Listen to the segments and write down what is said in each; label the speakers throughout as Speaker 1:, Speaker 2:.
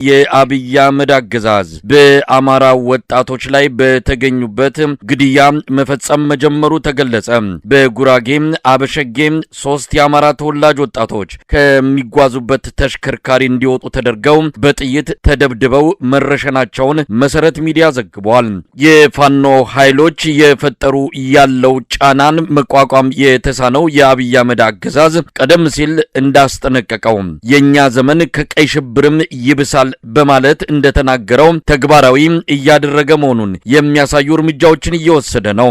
Speaker 1: የአብይ አህመድ አገዛዝ በአማራ ወጣቶች ላይ በተገኙበት ግድያ መፈጸም መጀመሩ ተገለጸ። በጉራጌ አበሸጌ 3 የአማራ ተወላጅ ወጣቶች ከሚጓዙበት ተሽከርካሪ እንዲወጡ ተደርገው በጥይት ተደብድበው መረሸናቸውን መሰረት ሚዲያ ዘግቧል። የፋኖ ኃይሎች የፈጠሩ ያለው ጫናን መቋቋም የተሳነው የአብይ አህመድ አገዛዝ ቀደም ሲል እንዳስጠነቀቀው የኛ ዘመን ከቀይ ሽብርም ይብሳል በማለት እንደተናገረው ተግባራዊ እያደረገ መሆኑን የሚያሳዩ እርምጃዎችን እየወሰደ ነው።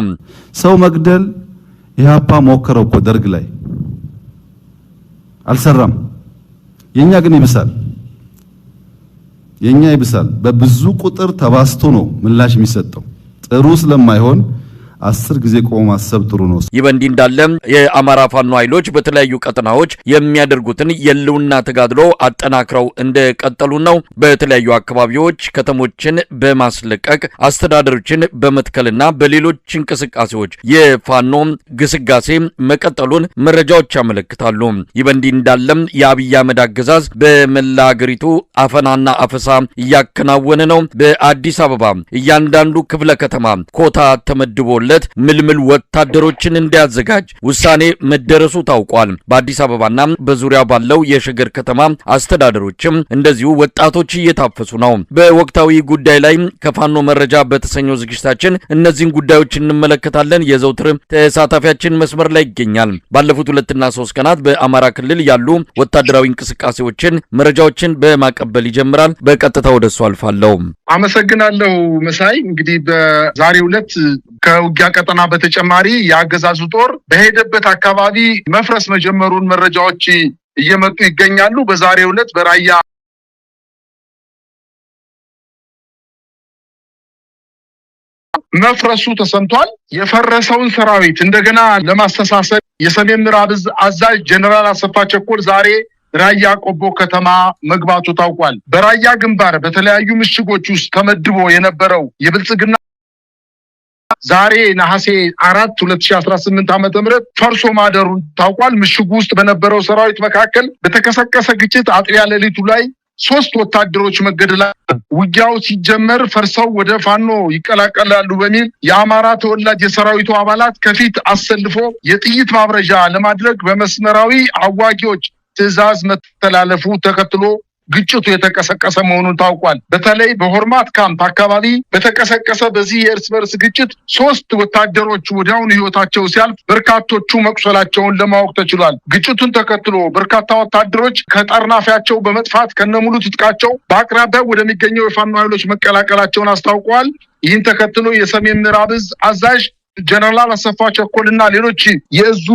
Speaker 2: ሰው መግደል ኢህአፓ ሞከረው እኮ ደርግ ላይ አልሰራም። የኛ ግን ይብሳል። የኛ ይብሳል። በብዙ ቁጥር ተባስቶ ነው ምላሽ የሚሰጠው። ጥሩ ስለማይሆን 10 ጊዜ ቆሞ ማሰብ ጥሩ ነው።
Speaker 1: ይህ በእንዲህ እንዳለ የአማራ ፋኖ ኃይሎች በተለያዩ ቀጠናዎች የሚያደርጉትን የህልውና ተጋድሎ አጠናክረው እንደቀጠሉ ነው። በተለያዩ አካባቢዎች ከተሞችን በማስለቀቅ አስተዳደሮችን በመትከልና በሌሎች እንቅስቃሴዎች የፋኖ ግስጋሴ መቀጠሉን መረጃዎች ያመለክታሉ። ይህ በእንዲህ እንዳለ የአብይ አህመድ አገዛዝ በመላ ሀገሪቱ አፈናና አፈሳ እያከናወነ ነው። በአዲስ አበባ እያንዳንዱ ክፍለ ከተማ ኮታ ተመድቦ ምልምል ወታደሮችን እንዲያዘጋጅ ውሳኔ መደረሱ ታውቋል። በአዲስ አበባና በዙሪያ ባለው የሸገር ከተማ አስተዳደሮችም እንደዚሁ ወጣቶች እየታፈሱ ነው። በወቅታዊ ጉዳይ ላይ ከፋኖ መረጃ በተሰኘው ዝግጅታችን እነዚህን ጉዳዮች እንመለከታለን። የዘውትር ተሳታፊያችን መስመር ላይ ይገኛል። ባለፉት 2 እና 3 ቀናት በአማራ ክልል ያሉ ወታደራዊ እንቅስቃሴዎችን መረጃዎችን በማቀበል ይጀምራል። በቀጥታ ወደሱ አልፋለሁ።
Speaker 3: አመሰግናለሁ መሳይ። እንግዲህ በዛሬው ዕለት ከውጊያ ቀጠና በተጨማሪ ያገዛዙ ጦር በሄደበት አካባቢ መፍረስ መጀመሩን መረጃዎች እየመጡ ይገኛሉ። በዛሬው ዕለት በራያ መፍረሱ ተሰምቷል። የፈረሰውን ሰራዊት እንደገና ለማስተሳሰር የሰሜን ምዕራብ ዕዝ አዛዥ ጀነራል አሰፋ ቸኮል ዛሬ ራያ ቆቦ ከተማ መግባቱ ታውቋል። በራያ ግንባር በተለያዩ ምሽጎች ውስጥ ተመድቦ የነበረው የብልጽግና ዛሬ ነሐሴ 4 2018 ዓ.ም ፈርሶ ማደሩን ታውቋል። ምሽጉ ውስጥ በነበረው ሰራዊት መካከል በተከሰከሰ ግጭት አጥቢያ ሌሊቱ ላይ 3 ወታደሮች መገደላቸው፣ ውጊያው ሲጀመር ፈርሰው ወደ ፋኖ ይቀላቀላሉ በሚል የአማራ ተወላጅ የሰራዊቱ አባላት ከፊት አሰልፎ የጥይት ማብረጃ ለማድረግ በመስመራዊ አዋጊዎች ትዕዛዝ መተላለፉ ተከትሎ ግጭቱ የተቀሰቀሰ መሆኑን ታውቋል። በተለይ በሆርማት ካምፕ አካባቢ በተቀሰቀሰ በዚህ የእርስ በርስ ግጭት 3 ወታደሮች ወዲያውኑ ህይወታቸው ሲያልፍ በርካቶቹ መቁሰላቸውን ለማወቅ ተችሏል። ግጭቱን ተከትሎ በርካታ ወታደሮች ከጠርናፊያቸው በመጥፋት ከነሙሉ ትጥቃቸው በአቅራቢያው ወደሚገኘው የፋኖ ኃይሎች መቀላቀላቸውን አስታውቀዋል። ይህን ተከትሎ የሰሜን ምዕራብ ዕዝ አዛዥ ጀነራል አሰፋ ቸኮልና ሌሎች የእዙ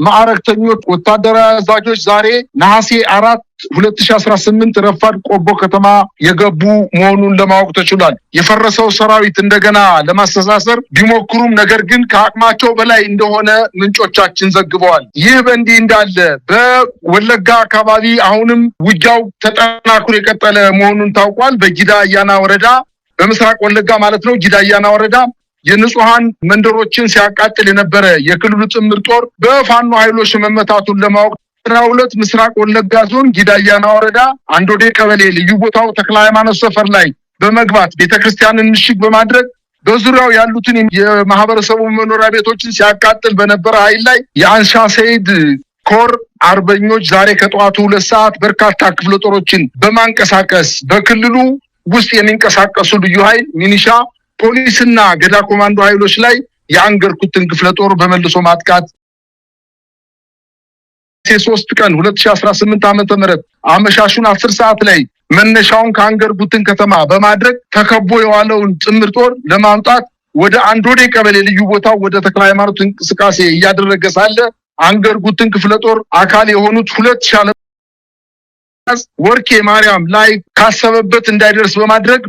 Speaker 3: ማዕረግተኞች ወታደራዊ አዛዦች ዛሬ ነሐሴ 4 2018 ረፋድ ቆቦ ከተማ የገቡ መሆኑን ለማወቅ ተችሏል። የፈረሰው ሰራዊት እንደገና ለማስተሳሰር ቢሞክሩም ነገር ግን ከአቅማቸው በላይ እንደሆነ ምንጮቻችን ዘግበዋል። ይህ በእንዲህ እንዳለ በወለጋ አካባቢ አሁንም ውጊያው ተጠናክሮ የቀጠለ መሆኑን ታውቋል። በጊዳ አያና ወረዳ በምስራቅ ወለጋ ማለት ነው። ጊዳ አያና ወረዳ የንጹሃን መንደሮችን ሲያቃጥል የነበረ የክልሉ ጥምር ጦር በፋኖ ኃይሎች መመታቱን ለማወቅ 12 ምስራቅ ወለጋ ዞን ጊዳ አያና ወረዳ አንዶዴ ቀበሌ ልዩ ቦታው ተክለ ሃይማኖት ሰፈር ላይ በመግባት ቤተክርስቲያንን ምሽግ በማድረግ በዙሪያው ያሉትን የማህበረሰቡ መኖሪያ ቤቶችን ሲያቃጥል በነበረ ኃይል ላይ የአንሻ ሰይድ ኮር አርበኞች ዛሬ ከጠዋቱ 2 ሰዓት በርካታ ክፍለ ጦሮችን በማንቀሳቀስ በክልሉ ውስጥ የሚንቀሳቀሱ ልዩ ኃይል ሚኒሻ ፖሊስና ገዳ ኮማንዶ ኃይሎች ላይ የአንገርኩትን ክፍለ ጦር በመልሶ ማጥቃት 3 ቀን 2018 ዓ.ም አመሻሹን 10 ሰዓት ላይ መነሻውን ከአንገርኩትን ከተማ በማድረግ ተከቦ የዋለውን ጥምር ጦር ለማምጣት ወደ አንዶዴ ቀበሌ ልዩ ቦታው ወደ ተክለ ሃይማኖት እንቅስቃሴ እያደረገ ሳለ አንገርኩትን ክፍለ ጦር አካል የሆኑት 2 ሻለቃ ወርቄ ማርያም ላይ ካሰበበት እንዳይደርስ በማድረግ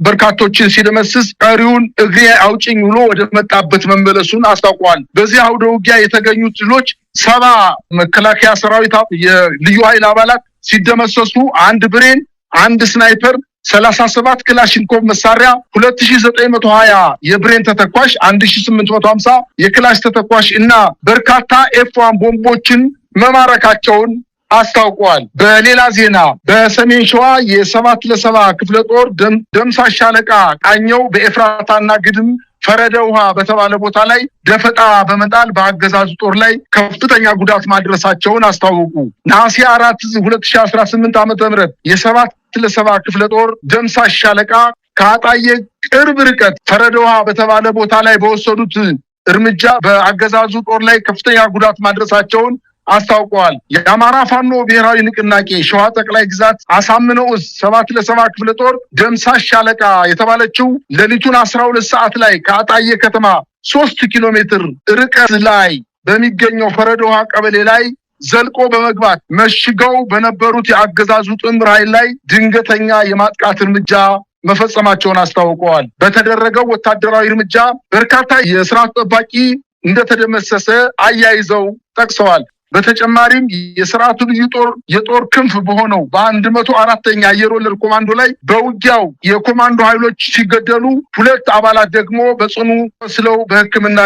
Speaker 3: በርካቶችን ሲደመስስ ቀሪውን እግሬ አውጪኝ ብሎ ወደ መጣበት መመለሱን አስታውቋል። በዚህ አውደ ውጊያ የተገኙት ድሎች 70 መከላከያ ሰራዊት የልዩ ኃይል አባላት ሲደመሰሱ 1 ብሬን፣ 1 ስናይፐር፣ 37 ክላሽንኮቭ መሳሪያ፣ 2920 የብሬን ተተኳሽ፣ 1850 የክላሽ ተተኳሽ እና በርካታ ኤፍ1 ቦምቦችን መማረካቸውን አስታውቀዋል። በሌላ ዜና በሰሜን ሸዋ የ7 ለ7 ክፍለ ጦር ደምሳሽ ሻለቃ ቃኘው በኤፍራታና ግድም ፈረደ ውሃ በተባለ ቦታ ላይ ደፈጣ በመጣል በአገዛዙ ጦር ላይ ከፍተኛ ጉዳት ማድረሳቸውን አስታወቁ። ነሐሴ 4 2018 ዓ.ም የ7 ለ7 ክፍለ ጦር ደምሳሽ ሻለቃ ከአጣዬ ቅርብ ርቀት ፈረደ ውሃ በተባለ ቦታ ላይ በወሰዱት እርምጃ በአገዛዙ ጦር ላይ ከፍተኛ ጉዳት ማድረሳቸውን አስታውቀዋል። የአማራ ፋኖ ብሔራዊ ንቅናቄ ሸዋ ጠቅላይ ግዛት አሳምነው 7 ለ7 ክፍለ ጦር ደምሳሽ ሻለቃ የተባለችው ሌሊቱን 12 ሰዓት ላይ ከአጣዬ ከተማ 3 ኪሎ ሜትር ርቀት ላይ በሚገኘው ፈረደ ውሃ ቀበሌ ላይ ዘልቆ በመግባት መሽገው በነበሩት የአገዛዙ ጥምር ኃይል ላይ ድንገተኛ የማጥቃት እርምጃ መፈጸማቸውን አስታውቀዋል። በተደረገው ወታደራዊ እርምጃ በርካታ የስርዓት ጠባቂ እንደተደመሰሰ አያይዘው ጠቅሰዋል። በተጨማሪም የስርዓቱ ልዩ ጦር የጦር ክንፍ በሆነው በ104ኛ አየር ወለድ ኮማንዶ ላይ በውጊያው የኮማንዶ ኃይሎች ሲገደሉ 2 አባላት ደግሞ በጽኑ ቆስለው በሕክምና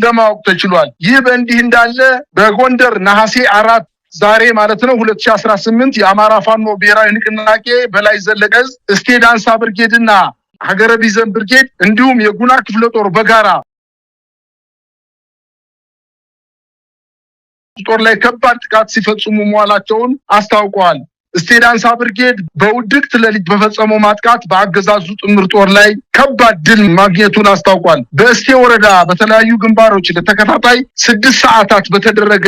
Speaker 3: ለማወቅ ተችሏል። ይህ በእንዲህ እንዳለ በጎንደር ነሐሴ 4 ዛሬ ማለት ነው 2018 የአማራ ፋኖ ብሔራዊ ንቅናቄ በላይ ዘለቀ እስቴ ዳንሳ ብርጌድና ሀገረ ቢዘን ብርጌድ እንዲሁም የጉና ክፍለ ጦር በጋራ ጦር ላይ ከባድ ጥቃት ሲፈጽሙ መዋላቸውን አስታውቀዋል። እስቴ ዳንሳ ብርጌድ በውድቅት ሌሊት በፈጸመው ማጥቃት በአገዛዙ ጥምር ጦር ላይ ከባድ ድል ማግኘቱን አስታውቋል። በእስቴ ወረዳ በተለያዩ ግንባሮች ለተከታታይ 6 ሰዓታት በተደረገ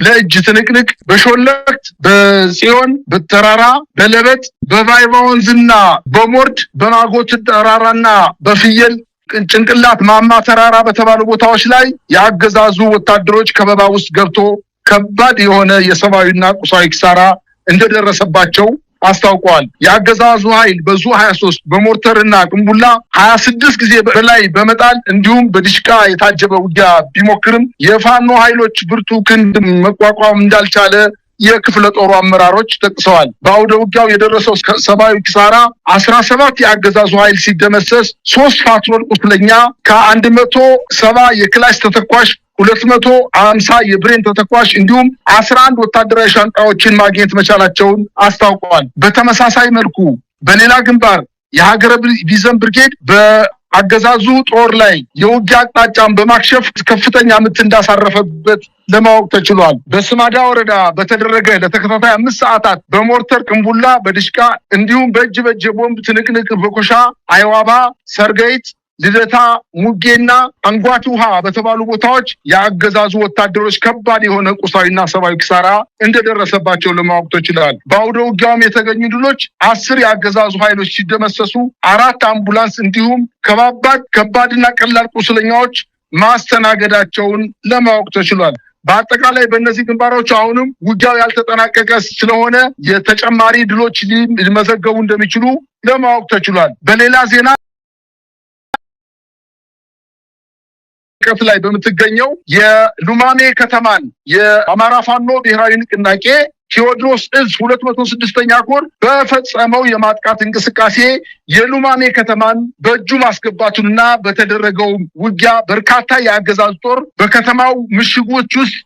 Speaker 3: ለእጅ ትንቅንቅ በሾለክት፣ በጽዮን፣ በተራራ፣ በለበት፣ በቫይባ ወንዝና በሞርድ በማጎት ተራራና በፍየል ጭንቅላት ማማ ተራራ በተባሉ ቦታዎች ላይ የአገዛዙ ወታደሮች ከበባ ውስጥ ገብቶ ከባድ የሆነ የሰብአዊና ቁሳዊ ኪሳራ እንደደረሰባቸው አስታውቀዋል። የአገዛዙ ኃይል በዙ 23 በሞርተርና ቅንቡላ 26 ጊዜ በላይ በመጣል እንዲሁም በዲሽቃ የታጀበ ውጊያ ቢሞክርም የፋኖ ኃይሎች ብርቱ ክንድ መቋቋም እንዳልቻለ የክፍለ ጦሩ አመራሮች ጠቅሰዋል። በአውደ ውጊያው የደረሰው ሰብአዊ ኪሳራ 17 የአገዛዙ ኃይል ሲደመሰስ 3 ፓትሮል ቁስለኛ ከ170 የክላሽ ተተኳሽ 250 የብሬን ተተኳሽ እንዲሁም 11 ወታደራዊ ሻንጣዎችን ማግኘት መቻላቸውን አስታውቀዋል። በተመሳሳይ መልኩ በሌላ ግንባር የሀገረ ቢዘን ብርጌድ በአገዛዙ ጦር ላይ የውጊያ አቅጣጫን በማክሸፍ ከፍተኛ ምት እንዳሳረፈበት ለማወቅ ተችሏል። በስማዳ ወረዳ በተደረገ ለተከታታይ 5 ሰዓታት በሞርተር ቅንቡላ፣ በድሽቃ እንዲሁም በእጅ ቦምብ ትንቅንቅ በኮሻ አይዋባ፣ ሰርገይት፣ ልደታ፣ ሙጌና አንጓት ውሃ በተባሉ ቦታዎች የአገዛዙ ወታደሮች ከባድ የሆነ ቁሳዊና ሰብአዊ ኪሳራ እንደደረሰባቸው ለማወቅ ተችሏል። በአውደ ውጊያውም የተገኙ ድሎች 10 የአገዛዙ ኃይሎች ሲደመሰሱ 4 አምቡላንስ እንዲሁም ከባድና ቀላል ቁስለኛዎች ማስተናገዳቸውን ለማወቅ ተችሏል። በአጠቃላይ በእነዚህ ግንባሮች አሁንም ውጊያው ያልተጠናቀቀ ስለሆነ የተጨማሪ ድሎች ሊመዘገቡ እንደሚችሉ ለማወቅ ተችሏል። በሌላ ዜና ላይ በምትገኘው የሉማሜ ከተማን የአማራ ፋኖ ብሔራዊ ንቅናቄ ቴዎድሮስ እዝ 206ኛ ኮር በፈጸመው የማጥቃት እንቅስቃሴ የሉማሜ ከተማን በእጁ ማስገባቱንና በተደረገው ውጊያ በርካታ የአገዛዝ ጦር በከተማው ምሽጎች ውስጥ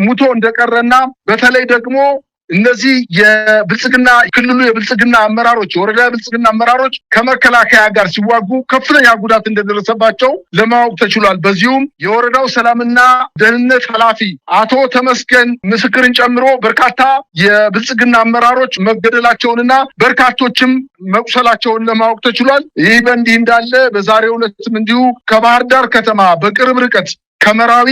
Speaker 3: ሙቶ እንደቀረና በተለይ ደግሞ እነዚህ የብልጽግና ክልሉ የብልጽግና አመራሮች የወረዳ የብልጽግና አመራሮች ከመከላከያ ጋር ሲዋጉ ከፍተኛ ጉዳት እንደደረሰባቸው ለማወቅ ተችሏል። በዚሁም የወረዳው ሰላምና ደህንነት ኃላፊ አቶ ተመስገን ምስክርን ጨምሮ በርካታ የብልጽግና አመራሮች መገደላቸውንና በርካቶችም መቁሰላቸውን ለማወቅ ተችሏል። ይህ በእንዲህ እንዳለ በዛሬው ዕለትም እንዲሁ ከባህር ዳር ከተማ በቅርብ ርቀት ከመራዊ፣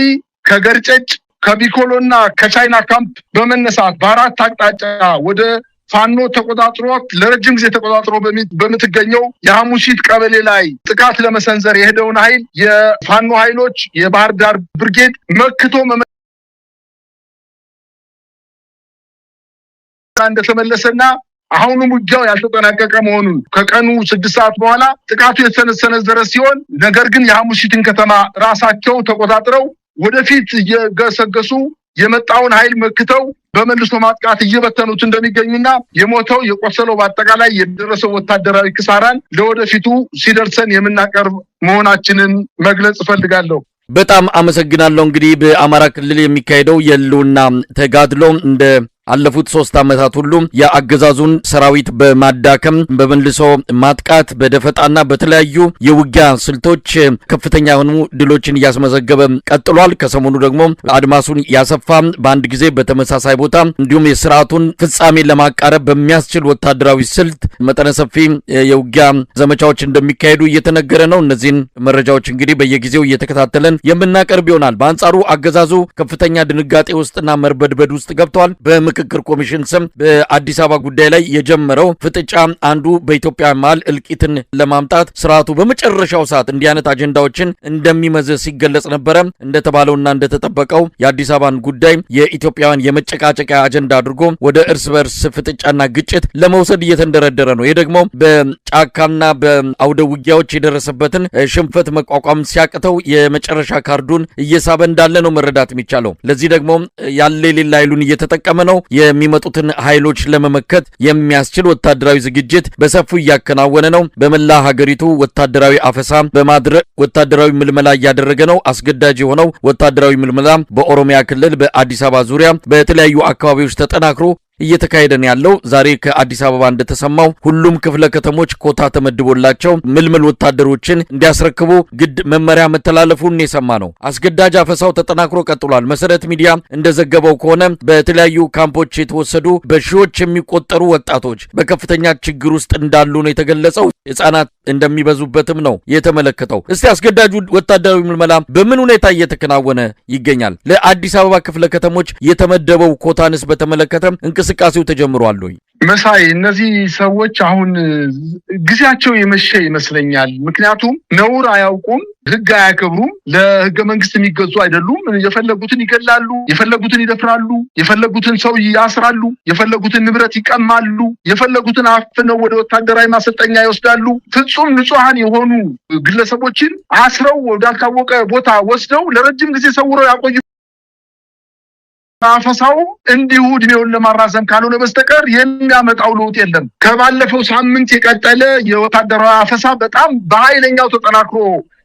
Speaker 3: ከገርጨጭ፣ ከቢኮሎና ከቻይና ካምፕ በመነሳት በአራት አቅጣጫ ወደ ፋኖ ተቆጣጥሮት ለረጅም ጊዜ ተቆጣጥሮ በምትገኘው የሐሙሲት ቀበሌ ላይ ጥቃት ለመሰንዘር የሄደውን ኃይል የፋኖ ኃይሎች የባህር ዳር ብርጌድ መክቶ እንደተመለሰና አሁንም ውጊያው ያልተጠናቀቀ መሆኑን ከቀኑ 6 ሰዓት በኋላ ጥቃቱ የተሰነዘረ ሲሆን ነገር ግን የሐሙሲትን ከተማ ራሳቸው ተቆጣጥረው ወደፊት እየገሰገሱ የመጣውን ኃይል መክተው በመልሶ ማጥቃት እየበተኑት እንደሚገኙና የሞተው የቆሰለው በአጠቃላይ የደረሰው ወታደራዊ ኪሳራን ለወደፊቱ ሲደርሰን የምናቀርብ መሆናችንን መግለጽ እፈልጋለሁ።
Speaker 1: በጣም አመሰግናለሁ። እንግዲህ በአማራ ክልል የሚካሄደው የህልውና ተጋድሎ እንደ አለፉት 3 ዓመታት ሁሉ የአገዛዙን ሰራዊት በማዳከም በመልሶ ማጥቃት በደፈጣና በተለያዩ የውጊያ ስልቶች ከፍተኛ የሆኑ ድሎችን እያስመዘገበ ቀጥሏል። ከሰሞኑ ደግሞ አድማሱን ያሰፋ በአንድ ጊዜ በተመሳሳይ ቦታ እንዲሁም የስርዓቱን ፍጻሜ ለማቃረብ በሚያስችል ወታደራዊ ስልት መጠነ ሰፊ የውጊያ ዘመቻዎች እንደሚካሄዱ እየተነገረ ነው። እነዚህን መረጃዎች እንግዲህ በየጊዜው እየተከታተለን የምናቀርብ ይሆናል። በአንጻሩ አገዛዙ ከፍተኛ ድንጋጤ ውስጥና መርበድበድ ውስጥ ገብቷል። ምክክር ኮሚሽን ስም በአዲስ አበባ ጉዳይ ላይ የጀመረው ፍጥጫ አንዱ በኢትዮጵያ መሃል እልቂትን ለማምጣት ስርዓቱ በመጨረሻው ሰዓት እንዲህ አይነት አጀንዳዎችን እንደሚመዘዝ ሲገለጽ ነበረ። እንደተባለውና እንደተጠበቀው የአዲስ አበባን ጉዳይ የኢትዮጵያውያን የመጨቃጨቂያ አጀንዳ አድርጎ ወደ እርስ በርስ ፍጥጫና ግጭት ለመውሰድ እየተንደረደረ ነው። ይህ ደግሞ በጫካና በአውደ ውጊያዎች የደረሰበትን ሽንፈት መቋቋም ሲያቅተው የመጨረሻ ካርዱን እየሳበ እንዳለ ነው መረዳት የሚቻለው። ለዚህ ደግሞ ያለ የሌላ ኃይሉን እየተጠቀመ ነው። የሚመጡትን ኃይሎች ለመመከት የሚያስችል ወታደራዊ ዝግጅት በሰፊው እያከናወነ ነው። በመላ ሀገሪቱ ወታደራዊ አፈሳ በማድረግ ወታደራዊ ምልመላ እያደረገ ነው። አስገዳጅ የሆነው ወታደራዊ ምልመላ በኦሮሚያ ክልል በአዲስ አበባ ዙሪያ በተለያዩ አካባቢዎች ተጠናክሮ እየተካሄደ ነው ያለው። ዛሬ ከአዲስ አበባ እንደተሰማው ሁሉም ክፍለ ከተሞች ኮታ ተመድቦላቸው ምልምል ወታደሮችን እንዲያስረክቡ ግድ መመሪያ መተላለፉን የሰማ ነው። አስገዳጅ አፈሳው ተጠናክሮ ቀጥሏል። መሰረት ሚዲያ እንደዘገበው ከሆነ በተለያዩ ካምፖች የተወሰዱ በሺዎች የሚቆጠሩ ወጣቶች በከፍተኛ ችግር ውስጥ እንዳሉ ነው የተገለጸው። ሕፃናት እንደሚበዙበትም ነው የተመለከተው። እስቲ አስገዳጁ ወታደራዊ ምልመላ በምን ሁኔታ እየተከናወነ ይገኛል? ለአዲስ አበባ ክፍለ ከተሞች የተመደበው ኮታንስ በተመለከተ እንቅስቃሴው ተጀምሯል ወይ?
Speaker 3: መሳይ እነዚህ ሰዎች አሁን ጊዜያቸው የመሸ ይመስለኛል። ምክንያቱም ነውር አያውቁም፣ ህግ አያከብሩም፣ ለህገ መንግስት የሚገዙ አይደሉም። የፈለጉትን ይገላሉ፣ የፈለጉትን ይደፍራሉ፣ የፈለጉትን ሰው ያስራሉ፣ የፈለጉትን ንብረት ይቀማሉ፣ የፈለጉትን አፍነው ወደ ወታደራዊ ማሰልጠኛ ይወስዳሉ። ፍጹም ንጹሐን የሆኑ ግለሰቦችን አስረው ወዳልታወቀ ቦታ ወስደው ለረጅም ጊዜ ሰውረው ያቆዩ። አፈሳው እንዲሁ እድሜውን ለማራዘም ካልሆነ በስተቀር የሚያመጣው ለውጥ የለም። ከባለፈው ሳምንት የቀጠለ የወታደራዊ አፈሳ በጣም በኃይለኛው ተጠናክሮ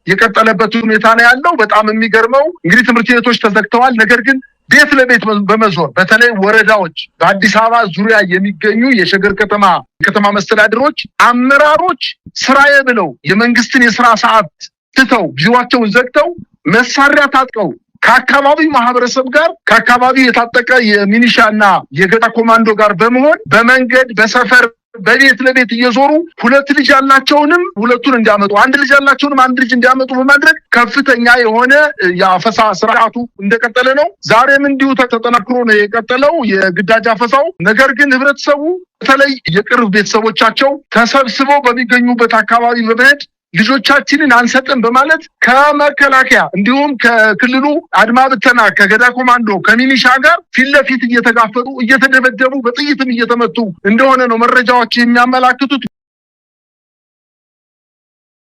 Speaker 3: የቀጠለበት ሁኔታ ነው ያለው። በጣም የሚገርመው እንግዲህ ትምህርት ቤቶች ተዘግተዋል። ነገር ግን ቤት ለቤት በመዞር በተለይ ወረዳዎች በአዲስ አበባ ዙሪያ የሚገኙ የሸገር ከተማ መስተዳድሮች አመራሮች ስራዬ ብለው የመንግስትን የስራ ሰዓት ትተው ቢሮአቸውን ዘግተው መሳሪያ ታጥቀው ከአካባቢው ማህበረሰብ ጋር ከአካባቢው የታጠቀ የሚኒሻና የገዳ ኮማንዶ ጋር በመሆን በመንገድ በሰፈር በቤት ለቤት እየዞሩ ሁለት ልጅ ያላቸውንም ሁለቱን እንዲያመጡ አንድ ልጅ ያላቸውንም አንድ ልጅ እንዲያመጡ በማድረግ ከፍተኛ የሆነ የአፈሳ ስርዓቱ እንደቀጠለ ነው። ዛሬም እንዲሁ ተጠናክሮ ነው የቀጠለው የግዳጅ አፈሳው። ነገር ግን ህብረተሰቡ በተለይ የቅርብ ቤተሰቦቻቸው ተሰብስበው በሚገኙበት አካባቢ በመሄድ ልጆቻችንን አንሰጥም በማለት ከመከላከያ እንዲሁም ከክልሉ አድማ ብተና ከገዳ ኮማንዶ ከሚኒሻ ጋር ፊት ለፊት እየተጋፈጡ እየተደበደቡ በጥይትም እየተመቱ እንደሆነ ነው መረጃዎች የሚያመላክቱት።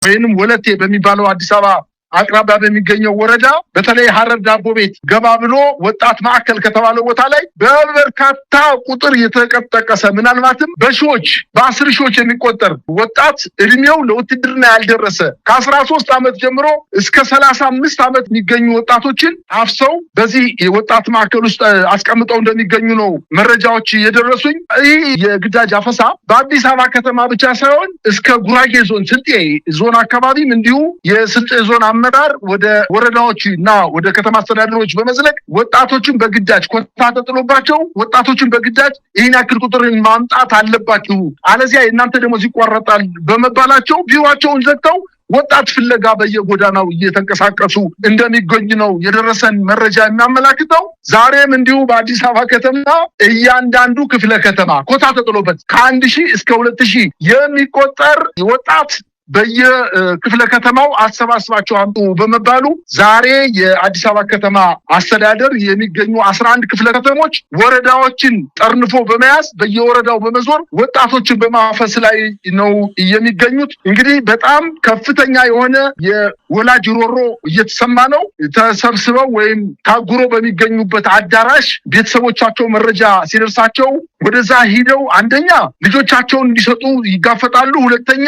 Speaker 3: ወይንም ወለቴ በሚባለው አዲስ አበባ አቅራቢያ በሚገኘው ወረዳ በተለይ ሐረር ዳቦ ቤት ገባ ብሎ ወጣት ማዕከል ከተባለው ቦታ ላይ በበርካታ ቁጥር የተቀጠቀሰ ምናልባትም በሺዎች በ10 ሺዎች የሚቆጠር ወጣት እድሜው ለውትድርና ያልደረሰ ከ13 ዓመት ጀምሮ እስከ 35 ዓመት የሚገኙ ወጣቶችን አፍሰው በዚህ የወጣት ማዕከል ውስጥ አስቀምጠው እንደሚገኙ ነው መረጃዎች የደረሱኝ። ይህ የግዳጅ አፈሳ በአዲስ አበባ ከተማ ብቻ ሳይሆን እስከ ጉራጌ ዞን ስልጤ ዞን አካባቢም እንዲሁ የስልጤ ዞን አመራር ወደ ወረዳዎች እና ወደ ከተማ አስተዳደሮች በመዝለቅ ወጣቶችን በግዳጅ ኮታ ተጥሎባቸው ወጣቶችን በግዳጅ ይህን ያክል ቁጥርን ማምጣት አለባችሁ አለዚያ እናንተ ደሞዝ ይቋረጣል በመባላቸው ቢሮአቸውን ዘግተው ወጣት ፍለጋ በየጎዳናው እየተንቀሳቀሱ እንደሚገኙ ነው የደረሰን መረጃ የሚያመላክተው። ዛሬም እንዲሁ በአዲስ አበባ ከተማ እያንዳንዱ ክፍለ ከተማ ኮታ ተጥሎበት ከ1000 እስከ 2000 የሚቆጠር ወጣት በየክፍለ ከተማው አሰባስባቸው አምጡ በመባሉ ዛሬ የአዲስ አበባ ከተማ አስተዳደር የሚገኙ 11 ክፍለ ከተሞች ወረዳዎችን ጠርንፎ በመያዝ በየወረዳው በመዞር ወጣቶችን በማፈስ ላይ ነው የሚገኙት። እንግዲህ በጣም ከፍተኛ የሆነ የወላጅ ሮሮ እየተሰማ ነው። ተሰብስበው ወይም ታጉሮ በሚገኙበት አዳራሽ ቤተሰቦቻቸው መረጃ ሲደርሳቸው ወደዛ ሂደው አንደኛ ልጆቻቸውን እንዲሰጡ ይጋፈጣሉ። ሁለተኛ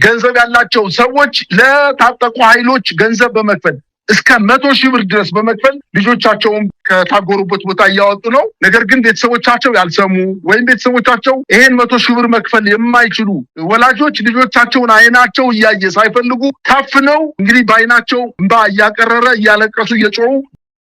Speaker 3: ገንዘብ ያላቸው ሰዎች ለታጠቁ ኃይሎች ገንዘብ በመክፈል እስከ 100,000 ብር ድረስ በመክፈል ልጆቻቸውን ከታጎሩበት ቦታ እያወጡ ነው። ነገር ግን ቤተሰቦቻቸው ያልሰሙ ወይም ቤተሰቦቻቸው ይሄን 100,000 ብር መክፈል የማይችሉ ወላጆች ልጆቻቸውን አይናቸው እያየ ሳይፈልጉ ታፍነው እንግዲህ በአይናቸው እንባ እያቀረረ እያለቀሱ እየጮሁ